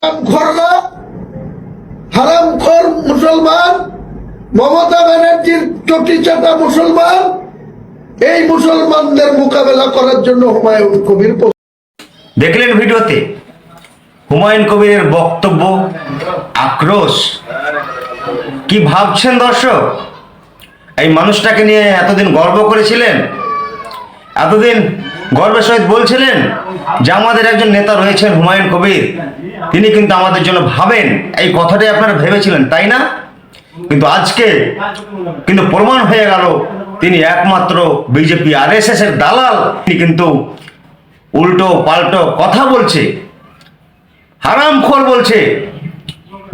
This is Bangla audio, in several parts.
হারামখোররা, হারামখোর মুসলমান, মমতা ব্যানার্জির চটিচাটা মুসলমান, এই মুসলমানদের মোকাবেলা করার জন্য হুমায়ুন কবির। দেখলেন ভিডিওতে হুমায়ুন কবিরের বক্তব্য, আক্রোশ। কি ভাবছেন দর্শক? এই মানুষটাকে নিয়ে এতদিন গর্ব করেছিলেন, এতদিন গর্বের সহিত বলছিলেন যে আমাদের একজন নেতা রয়েছেন হুমায়ুন কবির, তিনি কিন্তু আমাদের জন্য ভাবেন। এই কথাটাই আপনারা ভেবেছিলেন, তাই না? কিন্তু আজকে কিন্তু প্রমাণ হয়ে গেল তিনি একমাত্র বিজেপি আরএসএস এর দালাল। তিনি কিন্তু উল্টো পাল্টো কথা বলছে, হারামখোর বলছে।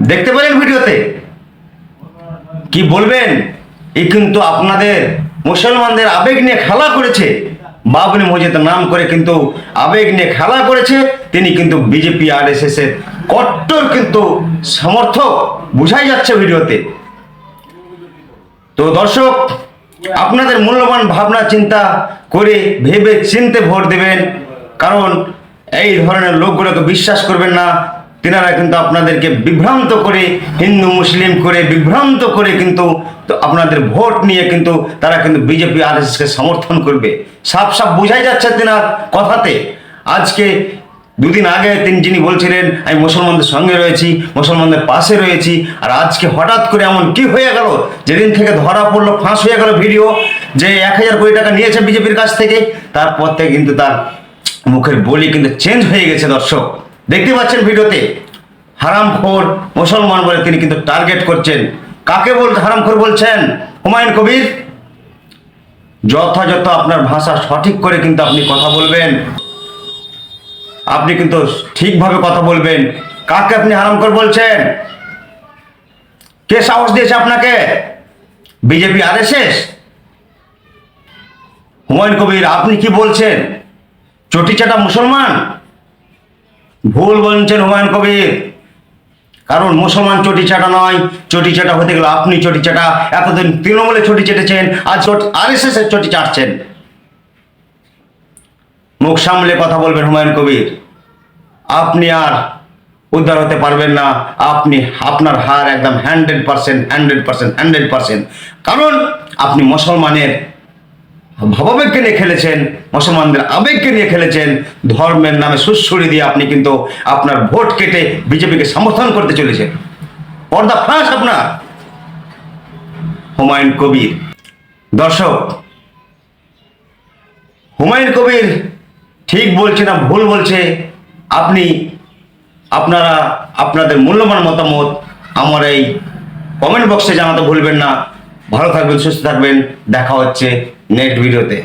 দেখতে পেলেন ভিডিওতে? কি বলবেন? এই কিন্তু আপনাদের মুসলমানদের আবেগ নিয়ে খেলা করেছে। বাবরি মসজিদের নাম করে কিন্তু আবেগ নিয়ে খেলা করেছে। তিনি কিন্তু বিজেপি আরএসএস এর কট্টর কিন্তু সমর্থক, বোঝাই যাচ্ছে ভিডিওতে। তো দর্শক, আপনাদের মূল্যবান ভাবনা চিন্তা করে ভেবে চিনতে ভোট দেবেন, কারণ এই ধরনের লোকগুলোকে বিশ্বাস করবেন না। তেনারা কিন্তু আপনাদেরকে বিভ্রান্ত করে, হিন্দু মুসলিম করে বিভ্রান্ত করে কিন্তু আপনাদের ভোট নিয়ে কিন্তু তারা কিন্তু বিজেপি আরএসএসকে সমর্থন করবে। সাফ সাফ বোঝাই যাচ্ছে তেনার কথাতে। আজকে দুদিন আগে যিনি বলছিলেন আমি মুসলমানদের সঙ্গে রয়েছি, মুসলমানদের পাশে রয়েছি, আর আজকে হঠাৎ করে এমন কি হয়ে গেল? যেদিন থেকে ধরা পড়লো, ফাঁস হয়ে গেল ভিডিও যে 1000 কোটি টাকা নিয়েছে বিজেপির কাছ থেকে, তারপর থেকে কিন্তু তার মুখের বলি কিন্তু চেঞ্জ হয়ে গেছে। দর্শক দেখতে পাচ্ছেন ভিডিওতে, হারামখোর মুসলমান বলে তিনি কিন্তু টার্গেট করছেন। কাকে হারামখোর বলছেন? হুমায়ুন কবির। যথাযথ আপনার ভাষা সঠিক করে কিন্তু আপনি কথা বলবেন, আপনি কিন্তু ঠিকভাবে কথা বলবেন। কাকে আপনি হারামখোর বলছেন? কে সাহস দিয়েছে আপনাকে? BJP RSS? হুমায়ুন কবির, আপনি কি বলছেন? চটিচাটা মুসলমান? ভুল বলছেন হুমায়ুন কবির, কারণ মুসলমান চটিচাটা নয়। চটিচাটা হতে গেলে আপনি চটিচাটা। এতদিন তৃণমূলে চটি চেটেছেন, আজ আরএসএস এর চটি চাটছেন। মুখ সামলে কথা বলবেন হুমায়ুন কবির। আপনি আর উদ্ধার হতে পারবেন না। আপনার হার একদম 100%, কারণ আপনি মুসলমানের ভাবাবেগকে নিয়ে খেলেছেন, মুসলমানদের আবেগকে নিয়ে খেলেছেন। ধর্মের নামে সুশ্রুড়ি দিয়ে আপনি কিন্তু আপনার ভোট কেটে বিজেপিকে সমর্থন করতে চলেছেন। পর্দা ফাঁস আপনার। হুমায়ুন কবির। দর্শক, হুমায়ুন কবির ঠিক বলছে না ভুল বলছে, আপনারা আপনাদের মূল্যবান মতামত আমার এই কমেন্ট বক্সে জানাতে ভুলবেন না। ভালো থাকবেন, সুস্থ থাকবেন। দেখা হচ্ছে নেক্সট ভিডিওতে।